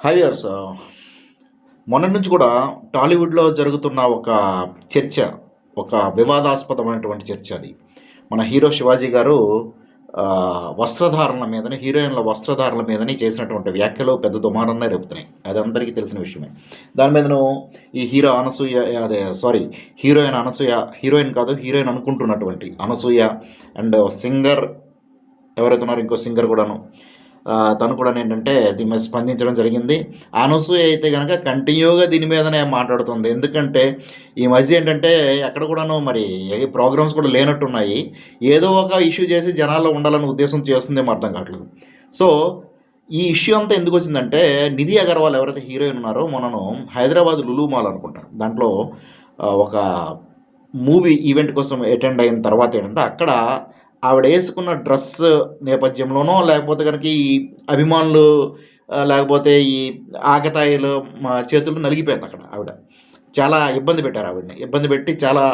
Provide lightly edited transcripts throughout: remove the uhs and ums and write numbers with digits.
Hi viewers. మొన్నటి నుంచి కూడా టాలీవుడ్లో జరుగుతున్న ఒక చర్చ, ఒక వివాదాస్పదమైనటువంటి చర్చ అది. మన హీరో 'శివాజీ' గారు వస్త్రధారణల మీదని, హీరోయిన్‌ల వస్త్రధారణల మీదని చేసినటువంటి వ్యాఖ్యలు పెద్ద దుమారాన్నే రేపుతున్నాయి. అది అందరికీ తెలిసిన విషయమే. దాని మీదను ఈ hero Anasuya, heroine Anasuya, heroine కాదు హీరోయిన్ అనుకుంటున్నటువంటి అనసూయ అండ్ సింగర్ ఎవరైతే ఉన్నారో ఇంకో సింగర్ కూడాను, తను కూడా ఏంటంటే దీని మీద స్పందించడం జరిగింది. అనసూయ అయితే కనుక కంటిన్యూగా దీని మీదనే మాట్లాడుతుంది. ఎందుకంటే ఈ మధ్య ఏంటంటే ఎక్కడ కూడాను మరి ఏ ప్రోగ్రామ్స్ కూడా లేనట్టున్నాయి. ఏదో ఒక ఇష్యూ చేసి జనాల్లో ఉండాలనే ఉద్దేశం చేస్తుందేమో అర్థం కావట్లేదు. సో ఈ ఇష్యూ అంతా ఎందుకు వచ్చిందంటే, నిధి అగర్వాల్ ఎవరైతే హీరోయిన్ ఉన్నారో మొన్నను హైదరాబాద్ లులు మాల్ అనుకుంటా, దాంట్లో ఒక మూవీ ఈవెంట్ కోసం అటెండ్ అయిన తర్వాత ఏంటంటే అక్కడ ఆవిడ వేసుకున్న డ్రెస్ నేపథ్యంలోనో, లేకపోతే కనుక ఈ అభిమానులు లేకపోతే ఈ ఆకతాయిలు చేతులు నలిగిపోయింది. అక్కడ ఆవిడ చాలా ఇబ్బంది పెట్టారు. ఆవిడని ఇబ్బంది పెట్టి చాలా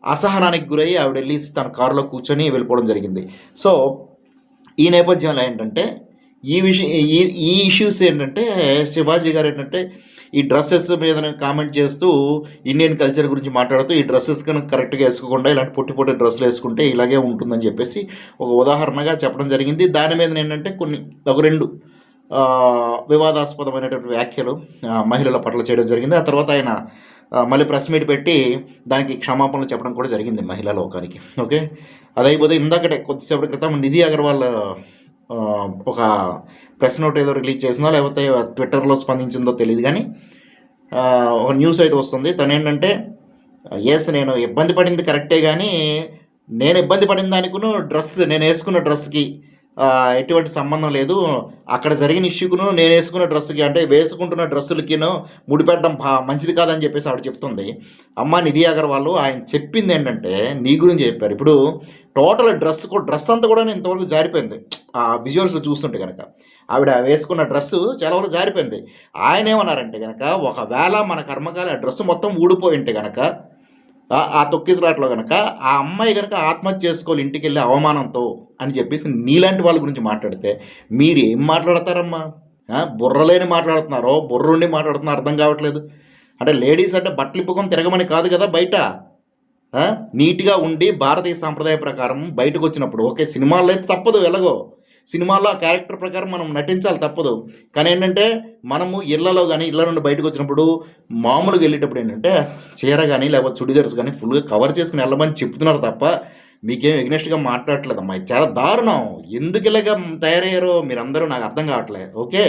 అసహనానికి గురయ్యి ఆవిడ వెళ్ళి తన కారులో కూర్చొని వెళ్ళిపోవడం జరిగింది. సో ఈ నేపథ్యంలో ఏంటంటే ఈ ఇష్యూస్ ఏంటంటే, శివాజీ గారు ఏంటంటే ఈ డ్రెస్సెస్ మీద కామెంట్ చేస్తూ ఇండియన్ కల్చర్ గురించి మాట్లాడుతూ, ఈ డ్రెస్సెస్ కనుక కరెక్ట్గా వేసుకోకుండా ఇలాంటి పొట్టి పొట్టి డ్రెస్సులు వేసుకుంటే ఇలాగే ఉంటుందని చెప్పేసి ఒక ఉదాహరణగా చెప్పడం జరిగింది. దాని మీద ఏంటంటే ఒక రెండు వివాదాస్పదమైనటువంటి వ్యాఖ్యలు మహిళల పట్ల చేయడం జరిగింది. ఆ తర్వాత ఆయన మళ్ళీ ప్రెస్ మీట్ పెట్టి దానికి క్షమాపణలు చెప్పడం కూడా జరిగింది మహిళా లోకానికి. ఓకే, అదైపోతే ఇందాకటే కొద్దిసేపటి క్రితం నిధి అగర్వాల్ ఒక ప్రెస్ నోట్ ఏదో రిలీజ్ చేసిందో లేకపోతే ట్విట్టర్లో స్పందించిందో తెలియదు, కానీ ఒక న్యూస్ అయితే వస్తుంది. తను ఏంటంటే, నేను ఇబ్బంది పడింది కరెక్టే, కానీ నేను ఇబ్బంది పడిన దానికును నేను వేసుకున్న డ్రెస్కి ఎటువంటి సంబంధం లేదు. అక్కడ జరిగిన ఇష్యూకును నేను వేసుకున్న డ్రెస్కి, అంటే వేసుకుంటున్న డ్రెస్సులకిను ముడిపెట్టడం మంచిది కాదని చెప్పేసి ఆవిడ చెప్తుంది. అమ్మ నిధి అగర్వాల్, ఆయన చెప్పింది ఏంటంటే నీ గురించి చెప్పారు. ఇప్పుడు టోటల్ డ్రెస్ అంతా కూడా ఇంతవరకు జారిపోయింది. ఆ విజువల్స్లో చూస్తుంటే కనుక ఆవిడ వేసుకున్న డ్రెస్సు చాలా వరకు జారిపోయింది. ఆయన ఏమన్నారంటే కనుక, ఒకవేళ మన కర్మకాలి ఆ డ్రెస్సు మొత్తం ఊడిపోయి ఉంటే కనుక, ఆ తొక్కిసలాట్లో కనుక ఆ అమ్మాయి కనుక ఆత్మహత్య చేసుకోవాలి ఇంటికి వెళ్ళి అవమానంతో అని చెప్పేసి నీలాంటి వాళ్ళ గురించి మాట్లాడితే మీరు ఏం మాట్లాడతారమ్మా? బుర్రలేని మాట్లాడుతున్నారో బుర్రుండి మాట్లాడుతున్నారో అర్థం కావట్లేదు. అంటే లేడీస్ అంటే బట్టలు ఇప్పుకొని తిరగమని కాదు కదా, బయట నీట్గా ఉండి భారతీయ సాంప్రదాయ ప్రకారం బయటకు వచ్చినప్పుడు, ఓకే సినిమాల్లో అయితే తప్పదు, ఎలాగో సినిమాల్లో ఆ క్యారెక్టర్ ప్రకారం మనం నటించాలి, తప్పదు. కానీ ఏంటంటే మనము ఇళ్లలో కానీ ఇళ్ళ నుండి బయటకు వచ్చినప్పుడు మామూలుగా వెళ్ళేటప్పుడు ఏంటంటే చీర కానీ లేకపోతే చుడిదార్స్ కానీ ఫుల్గా కవర్ చేసుకుని వెళ్ళమని చెప్తున్నారు తప్ప మీకేం ఎగ్నెస్ట్గా మాట్లాడట్లేదు. అమ్మాయి చాలా దారుణం. ఎందుకు ఇలాగా తయారయ్యారో మీరందరూ నాకు అర్థం కావట్లేదు. ఓకే.